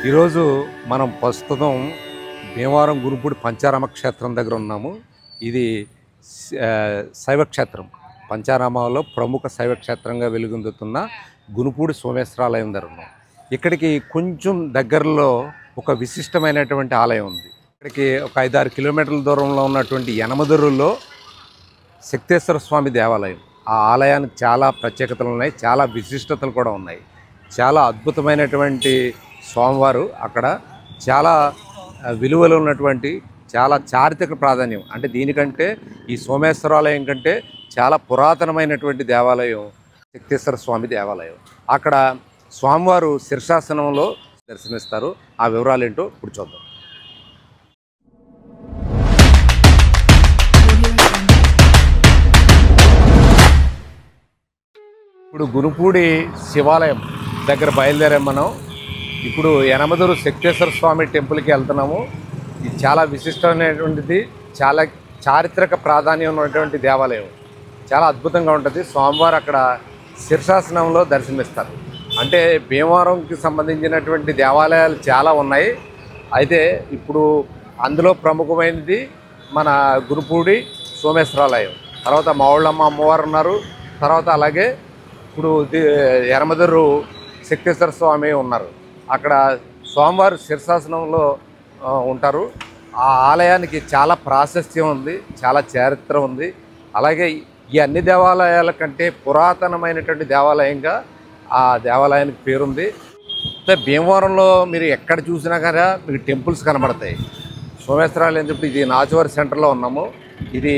ఈరోజు మనం ప్రస్తుతం భీమవరం గురుపూడి పంచారామ క్షేత్రం దగ్గర ఉన్నాము. ఇది శైవక్షేత్రం, పంచారామాలో ప్రముఖ శైవక్షేత్రంగా వెలుగొందుతున్న గునుపూడి సోమేశ్వరాలయం దగ్గర ఉన్నాం. ఇక్కడికి కొంచెం దగ్గరలో ఒక విశిష్టమైనటువంటి ఆలయం ఉంది. ఇక్కడికి ఒక 5-6 కిలోమీటర్ల దూరంలో ఉన్నటువంటి యనమదురులో శక్తేశ్వర స్వామి దేవాలయం. ఆ ఆలయానికి చాలా ప్రత్యేకతలు ఉన్నాయి, చాలా విశిష్టతలు కూడా ఉన్నాయి. చాలా అద్భుతమైనటువంటి స్వామివారు అక్కడ చాలా విలువలు ఉన్నటువంటి చాలా చారిత్రక ప్రాధాన్యం. అంటే దీనికంటే ఈ సోమేశ్వరాలయం కంటే చాలా పురాతనమైనటువంటి దేవాలయం శక్తేశ్వర స్వామి దేవాలయం. అక్కడ స్వామివారు శీర్షాసనంలో దర్శనమిస్తారు. ఆ వివరాలు ఏంటో ఇప్పుడు చూద్దాం. ఇప్పుడు గునుపూడి శివాలయం దగ్గర బయలుదేరాం మనం. ఇప్పుడు యనమదురు శక్తేశ్వర స్వామి టెంపుల్కి వెళ్తున్నాము. ఇది చాలా విశిష్టమైనటువంటిది, చాలా చారిత్రక ప్రాధాన్యం ఉన్నటువంటి దేవాలయం. చాలా అద్భుతంగా ఉంటుంది. స్వామివారు అక్కడ శీర్షాసనంలో దర్శనమిస్తారు. అంటే భీమవరంకి సంబంధించినటువంటి దేవాలయాలు చాలా ఉన్నాయి. అయితే ఇప్పుడు అందులో ప్రముఖమైనది మన గునుపూడి సోమేశ్వరాలయం. తర్వాత మావుళ్ళమ్మ అమ్మవారు ఉన్నారు. తర్వాత అలాగే ఇప్పుడు యనమదురు శక్తేశ్వర స్వామి ఉన్నారు. అక్కడ స్వామివారు శీర్షాసనంలో ఉంటారు. ఆ ఆలయానికి చాలా ప్రాశస్త్యం ఉంది, చాలా చరిత్ర ఉంది. అలాగే ఈ అన్ని దేవాలయాల కంటే పురాతనమైనటువంటి దేవాలయంగా ఆ దేవాలయానికి పేరుంది. భీమవరంలో మీరు ఎక్కడ చూసినా కానీ మీకు టెంపుల్స్ కనబడతాయి. సోమేశ్వరాలయం చెప్పి ఇది నాచువారి సెంటర్లో ఉన్నాము. ఇది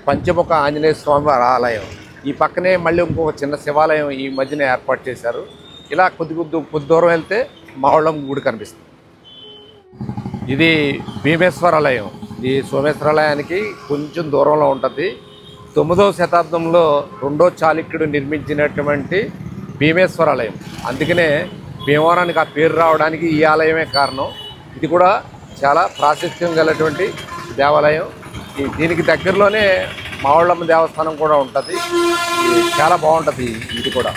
పంచముఖ ఆంజనేయ స్వామి ఆలయం. ఈ పక్కనే మళ్ళీ ఇంకొక చిన్న శివాలయం ఈ మధ్యన ఏర్పాటు చేశారు. ఇలా కొద్ది దూరం వెళ్తే మావుళ్ళమ్మ గుడి కనిపిస్తుంది. ఇది భీమేశ్వరాలయం. ఈ సోమేశ్వరాలయానికి కొంచెం దూరంలో ఉంటుంది. 9వ శతాబ్దంలో 2వ చాళుక్యుడు నిర్మించినటువంటి భీమేశ్వరాలయం. అందుకనే భీమవరానికి ఆ పేరు రావడానికి ఈ ఆలయమే కారణం. ఇది కూడా చాలా ప్రాశస్త్యం గలటువంటి దేవాలయం. దీనికి దగ్గరలోనే మావుళ్ళమ్మ దేవస్థానం కూడా ఉంటుంది. చాలా బాగుంటుంది ఇది కూడా.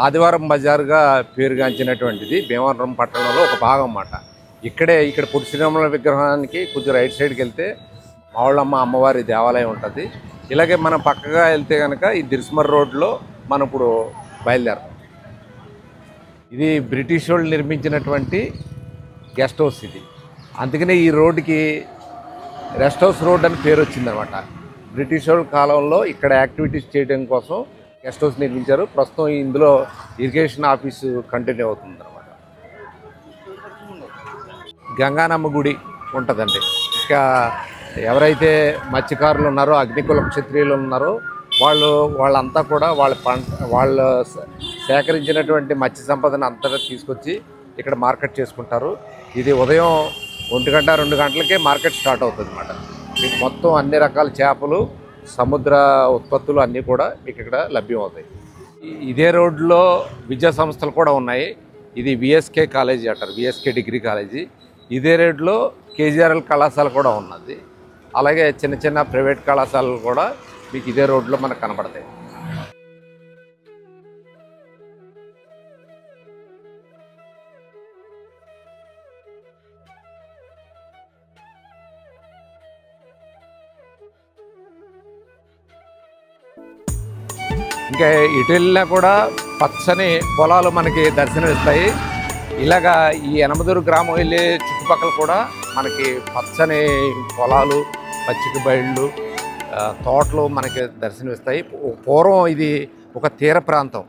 ఆదివారం బజార్గా పేరుగాంచినటువంటిది భీమవరం పట్టణంలో ఒక భాగం అన్నమాట. ఇక్కడ పొట్టి శ్రీరాముల విగ్రహానికి కొంచెం రైట్ సైడ్కి వెళ్తే మావుళ్ళమ్మ అమ్మవారి దేవాలయం ఉంటుంది. ఇలాగే మనం పక్కగా వెళ్తే కనుక ఈ దిర్స్మర్ రోడ్లో మనం ఇప్పుడు బయలుదేరాం. ఇది బ్రిటిష్ వాళ్ళు నిర్మించినటువంటి గెస్ట్ హౌస్ ఇది. అందుకనే ఈ రోడ్డుకి రెస్ట్ హౌస్ రోడ్ అని పేరు వచ్చిందనమాట. బ్రిటిష్ వాళ్ళ కాలంలో ఇక్కడ యాక్టివిటీస్ చేయడం కోసం గెస్ట్ హౌస్ నిర్మించారు. ప్రస్తుతం ఇందులో ఇరిగేషన్ ఆఫీసు కంటిన్యూ అవుతుంది అనమాట. గంగానమ్మ గుడి ఉంటుందండి. ఇంకా ఎవరైతే మత్స్యకారులు ఉన్నారో, అగ్నికుల క్షత్రియులు ఉన్నారో వాళ్ళంతా కూడా వాళ్ళు సేకరించినటువంటి మత్స్య సంపదను అంతటా తీసుకొచ్చి ఇక్కడ మార్కెట్ చేసుకుంటారు. ఇది ఉదయం 1 గంట 2 గంటలకే మార్కెట్ స్టార్ట్ అవుతుంది అన్నమాట. మీకు మొత్తం అన్ని రకాల చేపలు, సముద్ర ఉత్పత్తులు అన్నీ కూడా మీకు ఇక్కడ లభ్యం అవుతాయి. ఇదే రోడ్లో విద్యా సంస్థలు కూడా ఉన్నాయి. ఇది విఎస్కే కాలేజీ అంటారు, విఎస్కే డిగ్రీ కాలేజీ. ఇదే రోడ్లో కేజీఆర్ఎల్ కళాశాల కూడా ఉన్నది. అలాగే చిన్న చిన్న ప్రైవేట్ కళాశాలలు కూడా మీకు ఇదే రోడ్లో మనకు కనబడతాయి. ఇంకా ఇటు వెళ్ళినా కూడా పచ్చని పొలాలు మనకి దర్శనమిస్తాయి. ఇలాగా ఈ యనమదురు గ్రామం వెళ్ళే చుట్టుపక్కల కూడా మనకి పచ్చని పొలాలు, పచ్చిక బయళ్ళు, తోటలు మనకి దర్శనమిస్తాయి. పూర్వం ఇది ఒక తీర ప్రాంతం.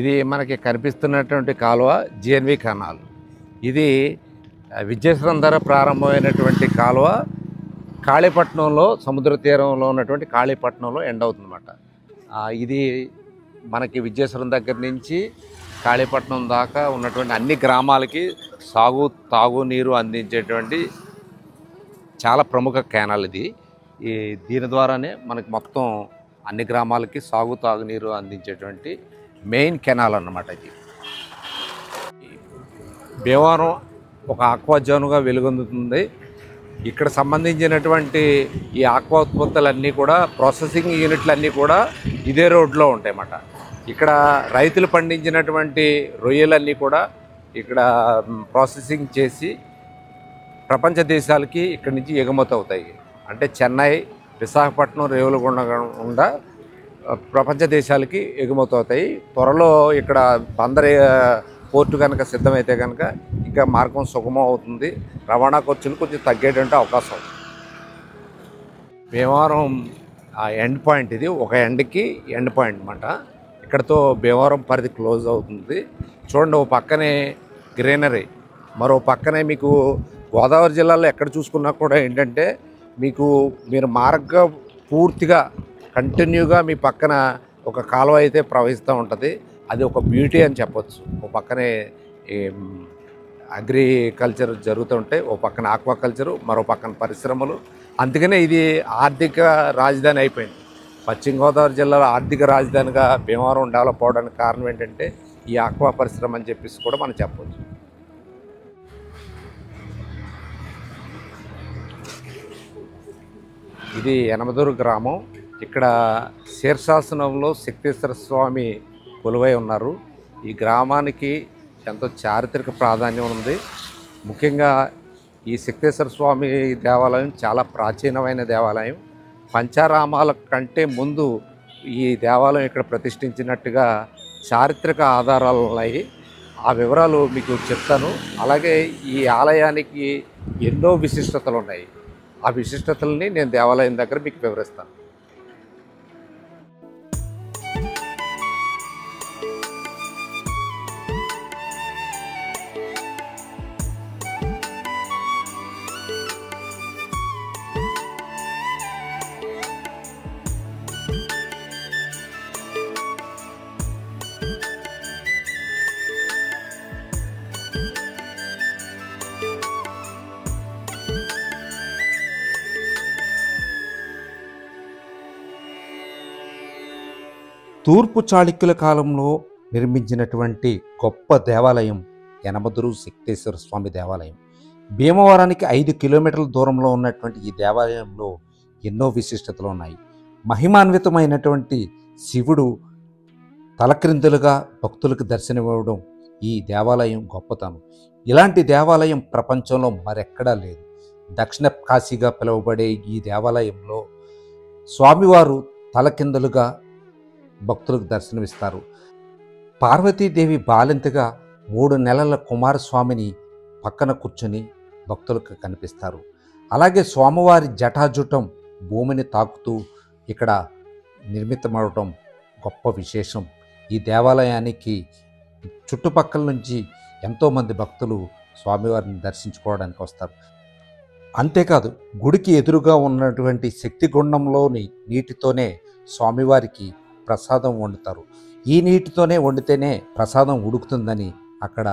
ఇది మనకి కనిపిస్తున్నటువంటి కాలువ జేఎన్వి కెనాల్. ఇది విద్యేశ్వరం ధర ప్రారంభమైనటువంటి కాలువ కాళీపట్నంలో, సముద్ర తీరంలో ఉన్నటువంటి కాళీపట్నంలో ఎండ్ అవుతుందన్నమాట. ఇది మనకి విద్యేశ్వరం దగ్గర నుంచి కాళీపట్నం దాకా ఉన్నటువంటి అన్ని గ్రామాలకి తాగునీరు అందించేటువంటి చాలా ప్రముఖ కెనాల్ ఇది. దీని ద్వారానే మనకి మొత్తం అన్ని గ్రామాలకి తాగునీరు అందించేటువంటి మెయిన్ కెనాల్ అన్నమాట. ఇది భీమవరం ఒక ఆక్వా జోన్గా వెలుగొందుతుంది. ఇక్కడ సంబంధించినటువంటి ఈ ఆక్వా ఉత్పత్తులన్నీ కూడా ప్రాసెసింగ్ యూనిట్లన్నీ కూడా ఇదే రోడ్లో ఉంటాయన్నమాట. ఇక్కడ రైతులు పండించినటువంటి రొయ్యలన్నీ కూడా ఇక్కడ ప్రాసెసింగ్ చేసి ప్రపంచ దేశాలకి ఇక్కడి నుంచి ఎగుమతి అవుతాయి. అంటే చెన్నై, విశాఖపట్నం, రేవులగుండ ప్రపంచ దేశాలకి ఎగుమతి అవుతాయి. త్వరలో ఇక్కడ బందర్ పోర్టు కనుక సిద్ధమైతే కనుక ఇంకా మార్గం సుగమం అవుతుంది. రవాణా ఖర్చులు కొంచెం తగ్గేటువంటి అవకాశం. భీమవరం ఎండ్ పాయింట్, ఇది ఒక ఎండ్కి ఎండ్ పాయింట్ అన్నమాట. ఇక్కడతో భీమవరం పరిధి క్లోజ్ అవుతుంది. చూడండి, ఓ పక్కనే గ్రీనరీ, మరో పక్కనే మీకు గోదావరి జిల్లాలో ఎక్కడ చూసుకున్నా కూడా ఏంటంటే మీరు పూర్తిగా కంటిన్యూగా మీ పక్కన ఒక కాలువ అయితే ప్రవహిస్తూ ఉంటుంది. అది ఒక బ్యూటీ అని చెప్పొచ్చు. ఓ పక్కనే అగ్రికల్చర్ జరుగుతుంటాయి, ఓ పక్కన ఆక్వాకల్చరు, మరో పక్కన పరిశ్రమలు. అందుకనే ఇది ఆర్థిక రాజధాని అయిపోయింది. పశ్చిమ గోదావరి జిల్లాలో ఆర్థిక రాజధానిగా భీమవరం డెవలప్ అవడానికి కారణం ఏంటంటే ఈ ఆక్వా పరిశ్రమ అని చెప్పేసి కూడా మనం చెప్పవచ్చు. ఇది యనమదూరు గ్రామం. ఇక్కడ శీర్షాసనంలో శక్తేశ్వర స్వామి కొలువై ఉన్నారు. ఈ గ్రామానికి ఎంతో చారిత్రక ప్రాధాన్యం ఉంది. ముఖ్యంగా ఈ శక్తేశ్వర స్వామి దేవాలయం చాలా ప్రాచీనమైన దేవాలయం. పంచారామాల కంటే ముందు ఈ దేవాలయం ఇక్కడ ప్రతిష్ఠించినట్టుగా చారిత్రక ఆధారాలు ఉన్నాయి. ఆ వివరాలు మీకు చెప్తాను. అలాగే ఈ ఆలయానికి ఎన్నో విశిష్టతలు ఉన్నాయి. ఆ విశిష్టతల్ని నేను దేవాలయం దగ్గర మీకు వివరిస్తాను. తూర్పు చాళుక్యుల కాలంలో నిర్మించినటువంటి గొప్ప దేవాలయం యనమదురు శక్తేశ్వర స్వామి దేవాలయం. భీమవరానికి 5 కిలోమీటర్ల దూరంలో ఉన్నటువంటి ఈ దేవాలయంలో ఎన్నో విశిష్టతలు ఉన్నాయి. మహిమాన్వితమైనటువంటి శివుడు తలక్రిందులుగా భక్తులకు దర్శనమివ్వడం ఈ దేవాలయం గొప్పతనం. ఇలాంటి దేవాలయం ప్రపంచంలో మరెక్కడా లేదు. దక్షిణ కాశీగా పిలువబడే ఈ దేవాలయంలో స్వామివారు తలకిందులుగా భక్తులకు దర్శనమిస్తారు. పార్వతీదేవి బాలింతగా 3 నెలల కుమారస్వామిని పక్కన కూర్చొని భక్తులకు కనిపిస్తారు. అలాగే స్వామివారి జటాజుటం భూమిని తాకుతూ ఇక్కడ నిర్మితమవడం గొప్ప విశేషం. ఈ దేవాలయానికి చుట్టుపక్కల నుంచి ఎంతోమంది భక్తులు స్వామివారిని దర్శించుకోవడానికి వస్తారు. అంతేకాదు, గుడికి ఎదురుగా ఉన్నటువంటి శక్తిగుండంలోని నీటితోనే స్వామివారికి ప్రసాదం వండుతారు. ఈ నీటితోనే వండితేనే ప్రసాదం ఉడుకుతుందని అక్కడ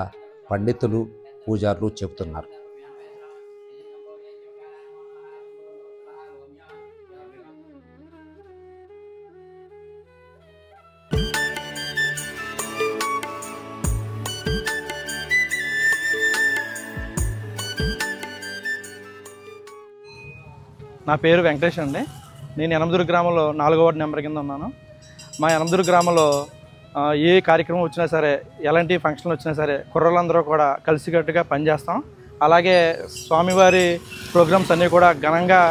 పండితులు, పూజారులు చెబుతున్నారు. నా పేరు వెంకటేష్ అండి. నేను యనమదురు గ్రామంలో 4వ వార్డు నెంబర్ కింద ఉన్నాను. మా యనమదురు గ్రామంలో ఏ కార్యక్రమం వచ్చినా సరే, ఎలాంటి ఫంక్షన్ వచ్చినా సరే కుర్రలందరూ కూడా కలిసికట్టుగా పనిచేస్తాం. అలాగే స్వామివారి ప్రోగ్రామ్స్ అన్నీ కూడా ఘనంగా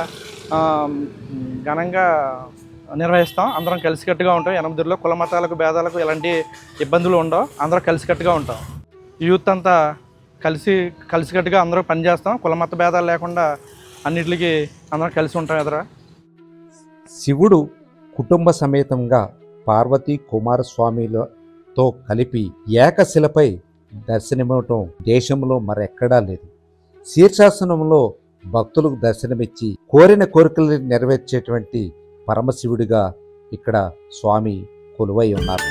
నిర్వహిస్తాం. అందరం కలిసికట్టుగా ఉంటాం. యనమదురులో కుల మతాలకు భేదాలకు ఎలాంటి ఇబ్బందులు ఉండవు. అందరం కలిసికట్టుగా ఉంటాం. యూత్ అంతా కలిసికట్టుగా అందరూ పనిచేస్తాం. కుల మత భేదాలు లేకుండా అన్నిటికీ అందరం కలిసి ఉంటాం. ఎదురా శివుడు కుటుంబ సమేతంగా పార్వతీ కుమారస్వామిలతో కలిపి ఏకశిలపై దర్శనమివ్వటం దేశంలో మరెక్కడా లేదు. శీర్షాసనంలో భక్తులకు దర్శనమిచ్చి కోరిన కోరికలు నెరవేర్చేటువంటి పరమశివుడిగా ఇక్కడ స్వామి కొలువై ఉన్నారు.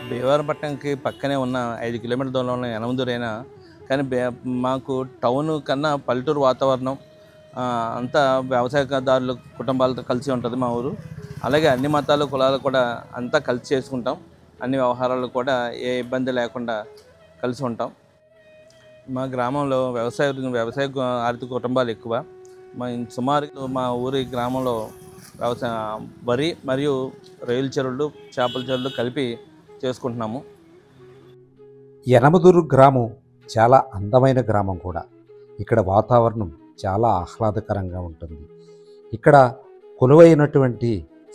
భీమవరపట్నంకి పక్కనే ఉన్న 5 కిలోమీటర్ల దూరంలో ఉన్న యనమదురైనా కానీ మాకు టౌన్ కన్నా పల్లెటూరు వాతావరణం అంతా వ్యవసాయదారులు కుటుంబాలతో కలిసి ఉంటుంది మా ఊరు. అలాగే అన్ని మతాలు కులాలు కూడా అంతా కలిసి చేసుకుంటాం. అన్ని వ్యవహారాలు కూడా ఏ ఇబ్బంది లేకుండా కలిసి ఉంటాం. మా గ్రామంలో వ్యవసాయ ఆర్థిక కుటుంబాలు ఎక్కువ. సుమారు మా ఊరి గ్రామంలో వరి మరియు రొయ్యల చెరువులు, చేపల చెరువులు కలిపి చేసుకుంటున్నాము. యనమదురు గ్రామం చాలా అందమైన గ్రామం కూడా. ఇక్కడ వాతావరణం చాలా ఆహ్లాదకరంగా ఉంటుంది. ఇక్కడ కొలువైనటువంటి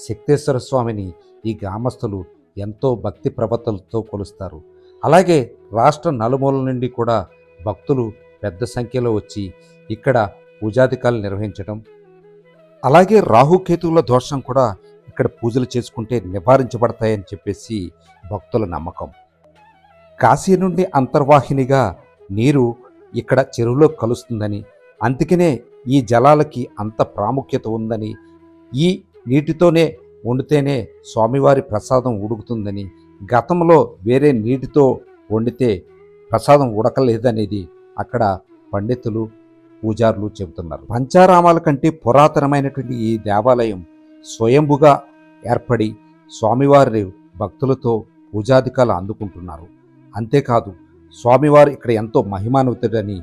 శక్తేశ్వర స్వామిని ఈ గ్రామస్తులు ఎంతో భక్తి ప్రపత్తులతో కొలుస్తారు. అలాగే రాష్ట్ర నలుమూలల నుండి కూడా భక్తులు పెద్ద సంఖ్యలో వచ్చి ఇక్కడ పూజాధికారులు నిర్వహించడం, అలాగే రాహుకేతువుల దోషం కూడా ఇక్కడ పూజలు చేసుకుంటే నివారించబడతాయని చెప్పేసి భక్తుల నమ్మకం. కాశీ నుండి అంతర్వాహినిగా నీరు ఇక్కడ చెరువులో కలుస్తుందని, అందుకనే ఈ జలాలకి అంత ప్రాముఖ్యత ఉందని, ఈ నీటితోనే వండితేనే స్వామివారి ప్రసాదం ఉడుకుతుందని, గతంలో వేరే నీటితో వండితే ప్రసాదం ఉడకలేదనేది అక్కడ పండితులు పూజారులు చెబుతున్నారు. పంచారామాల కంటే పురాతనమైనటువంటి ఈ దేవాలయం స్వయంభుగా ఏర్పడి స్వామివారి భక్తులతో పూజాధికారులు అందుకుంటున్నారు. అంతేకాదు స్వామివారు ఇక్కడ ఎంతో మహిమాన్వితుడని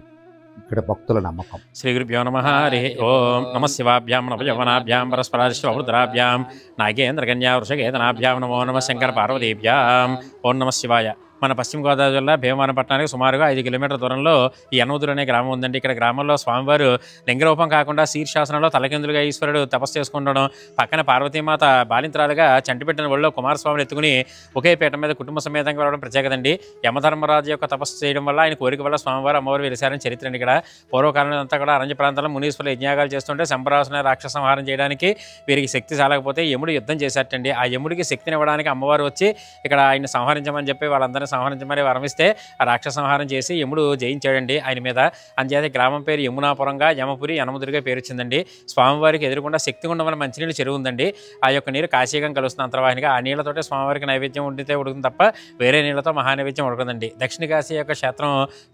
ఇక్కడ భక్తుల నమ్మకం. శ్రీ గురుభ్యో నమః. హరి ఓం నమః శివాభ్యాం నవయవనాభ్యాం పరస్పరాదిష్వృద్రాభ్యాం నాగేంద్రకన్యా వృషకేతనాభ్యాం నమో నమః శంకర పార్వతీభ్యాం. ఓం నమః శివాయ. మన పశ్చిమ గోదావరి జిల్లా భీమవరపట్నానికి సుమారుగా 5 కిలోమీటర్ల దూరంలో ఈ యనమదురు అనే గ్రామం ఉందండి. ఇక్కడ గ్రామంలో స్వామివారు లింగరూపం కాకుండా శీర్షాసనంలో తలకిందులుగా ఈశ్వరుడు తపస్సు చేసుకుండడం, పక్కన పార్వతీమాత బాలింతరాలుగా చంటిపెట్టిన ఒళ్ళో కుమారస్వామిని ఎత్తుకుని ఒకే పీఠం మీద కుటుంబ సమేతంగా వెళ్ళడం ప్రత్యేకత అండి. యమధర్మరాజు యొక్క తపస్సు చేయడం వల్ల, ఆయన కోరిక వల్ల స్వామివారు అమ్మవారు వెలిసారని చరిత్ర అండి. ఇక్కడ పూర్వకాలం అంతా కూడా అరణ్య ప్రాంతాల్లో మునీశ్వరులు యజ్ఞాగాలు చేస్తుంటే శంబరాసుని రాక్షస సంహారం చేయడానికి వీరికి శక్తి చాలకపోతే యముడు యుద్ధం చేశారటండి. ఆ యముడికి శక్తిని ఇవ్వడానికి అమ్మవారు వచ్చి ఇక్కడ ఆయన సంహరించమని చెప్పి వాళ్ళందరినీ సంహరించమని వరమిస్తే ఆ రాక్షస సంహారం చేసి యముడు జయించాడండి ఆయన మీద. అందుచేత గ్రామం పేరు యమునాపురంగా, యమపురి, యనమదురుగా పేరు వచ్చిందండి. స్వామివారికి ఎదురుకుండా శక్తిగుండం వల్ల మంచినీళ్ళు చెరువు ఉందండి. ఆ యొక్క నీరు కాశీగం కలుస్తుంది అంతర్వాహినిగా. ఆ నీళ్లతోటే స్వామివారికి నైవేద్యం ఉండితే ఉడుకుతుంది తప్ప వేరే నీళ్లతో మహానైవేద్యం ఉడకదండి. దక్షిణ కాశీ యొక్క క్షేత్రం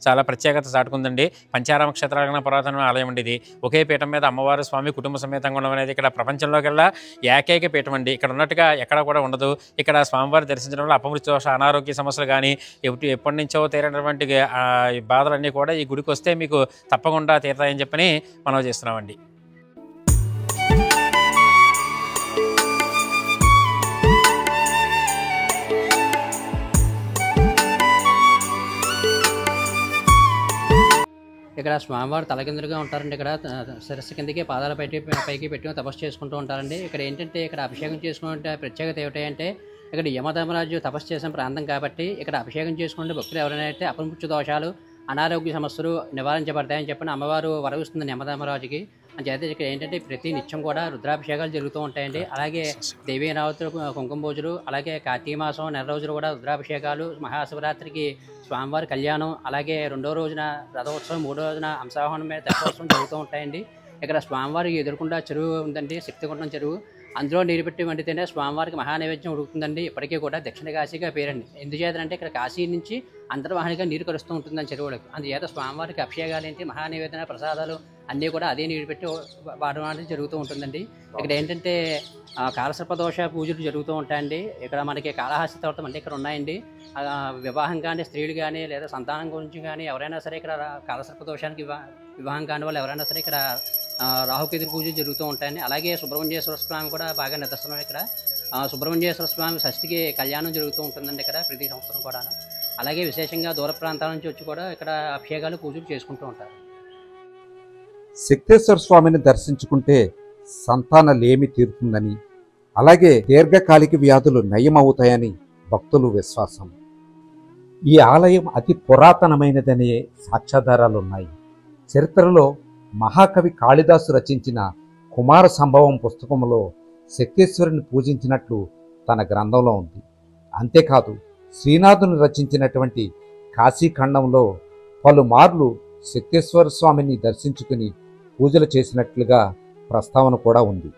చాలా ప్రత్యేకత చాటుకుందండి. పంచారామ క్షేత్రాల పురాతన ఆలయం అండి ఇది. ఒకే పీఠం మీద అమ్మవారు స్వామి కుటుంబ సమేతంగా ఉండడం అనేది ఇక్కడ ప్రపంచంలోకెల్లా ఏకైక పీఠం అండి. ఇక్కడ ఉన్నట్టుగా ఎక్కడ కూడా ఉండదు. ఇక్కడ స్వామివారి దర్శించడం వల్ల అపమృత్యు దోష, అనారోగ్య సమస్యలు కానీ ఎప్పటి నుంచో తీరినటువంటి బాధలన్నీ కూడా ఈ గుడికి వస్తే మీకు తప్పకుండా తీరుతాయని చెప్పని మనం చేస్తున్నామండి. ఇక్కడ స్వామివారు తలకిందులుగా ఉంటారండి. ఇక్కడ శిరస్సు కిందకి పాదాల పైకి పెట్టి తపస్సు చేసుకుంటూ ఉంటారండి. ఇక్కడ ఏంటంటే ఇక్కడ అభిషేకం చేసుకుంటే ప్రత్యేకత ఏమిటంటే ఇక్కడ యమధర్మరాజు తపస్సు చేసిన ప్రాంతం కాబట్టి ఇక్కడ అభిషేకం చేసుకుంటే భక్తులు ఎవరైనా అయితే అపమృత్యు దోషాలు, అనారోగ్య సమస్యలు నివారించబడతాయని చెప్పిన అమ్మవారు వరవిస్తుంది యమధర్మరాజుకి. అంచేత ఇక్కడ ఏంటంటే ప్రతి నిత్యం కూడా రుద్రాభిషేకాలు జరుగుతూ ఉంటాయండి. అలాగే దేవీ నవరాత్రులు, కుంకుమ పూజలు, అలాగే కార్తీక మాసం నెల రోజులు కూడా రుద్రాభిషేకాలు, మహాశివరాత్రికి స్వామివారి కళ్యాణం, అలాగే 2వ రోజున రథోత్సవం, 3వ రోజున హంసావాహనం మీద తెప్పోత్సవం జరుగుతూ ఉంటాయండి. ఇక్కడ స్వామివారికి ఎదుర్కొండా చెరువు ఉందండి, శక్తిగుండం చెరువు. అందులో నీరు పెట్టి వండితేనే స్వామివారికి మహానైవేద్యం ఉడుకుతుందండి. ఇప్పటికీ కూడా దక్షిణ కాశీగా పేరండి. ఎందుచేతంటే ఇక్కడ కాశీ నుంచి అంతర్వాహినిగా నీరు కలుస్తూ ఉంటుందని చెరువులకు. అందుచేత స్వామివారికి అభిషేకాలు ఏంటి, మహానైవేద్య ప్రసాదాలు అన్నీ కూడా అదే నీరు పెట్టి వాడడం అనేది జరుగుతూ ఉంటుందండి. ఇక్కడ ఏంటంటే కాలసర్పదోష పూజలు జరుగుతూ ఉంటాయండి. ఇక్కడ మనకి కాళహస్తి తర్వాత మళ్ళీ ఇక్కడ ఉన్నాయండి. వివాహం కానీ స్త్రీలు కానీ లేదా సంతానం గురించి కానీ ఎవరైనా సరే ఇక్కడ కాలసర్పదోషానికి వివాహం కాని వాళ్ళు ఎవరైనా సరే ఇక్కడ రాహుకేతు పూజలు జరుగుతూ ఉంటాయండి. అలాగే సుబ్రహ్మణ్యేశ్వర స్వామి కూడా బాగా నిదర్శనం. ఇక్కడ సుబ్రహ్మణ్యేశ్వర స్వామి షష్ఠికి కళ్యాణం జరుగుతూ ఉంటుందండి ఇక్కడ ప్రతి సంవత్సరం కూడా. అలాగే విశేషంగా దూర ప్రాంతాల నుంచి వచ్చి కూడా ఇక్కడ అభిషేకాలు పూజలు చేసుకుంటూ ఉంటారు. శక్తేశ్వర స్వామిని దర్శించుకుంటే సంతానలేమి తీరుతుందని, అలాగే దీర్ఘకాలిక వ్యాధులు నయమవుతాయని భక్తులు విశ్వాసం. ఈ ఆలయం అతి పురాతనమైనదనే సాక్ష్యాధారాలున్నాయి. చరిత్రలో మహాకవి కాళిదాసు రచించిన కుమార సంభవం పుస్తకంలో శక్తేశ్వరుని పూజించినట్లు తన గ్రంథంలో ఉంది. అంతేకాదు శ్రీనాథుని రచించినటువంటి కాశీఖండంలో పలుమార్లు శక్తేశ్వర స్వామిని దర్శించుకుని పూజలు చేసినట్లుగా ప్రస్తావన కూడా ఉంది.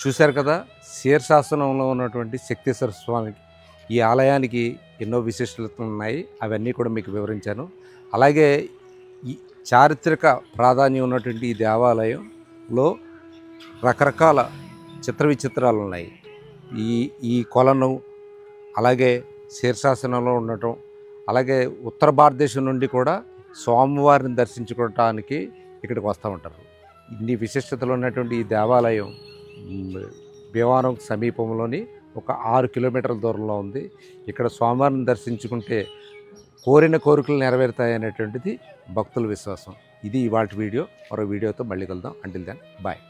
చూశారు కదా, శీర్షాసనంలో ఉన్నటువంటి శక్తేశ్వర స్వామి ఈ ఆలయానికి ఎన్నో విశిష్టతలు ఉన్నాయి. అవన్నీ కూడా మీకు వివరించాను. అలాగే ఈ చారిత్రక ప్రాధాన్యం ఉన్నటువంటి ఈ దేవాలయంలో రకరకాల చిత్ర విచిత్రాలు ఉన్నాయి. ఈ కొలను, అలాగే శీర్షాసనంలో ఉండటం, అలాగే ఉత్తర భారతదేశం నుండి కూడా స్వామివారిని దర్శించుకోవటానికి ఇక్కడికి వస్తూ ఉంటారు. ఇన్ని విశిష్టతలు ఉన్నటువంటి ఈ దేవాలయం భీమవరం సమీపంలోని ఒక 6 కిలోమీటర్ల దూరంలో ఉంది. ఇక్కడ స్వామివారిని దర్శించుకుంటే కోరిన కోరికలు నెరవేరుతాయి అనేటువంటిది భక్తుల విశ్వాసం. ఇది ఇవాల్టి వీడియో. మరో వీడియోతో మళ్ళీ కలుద్దాం. Until then bye.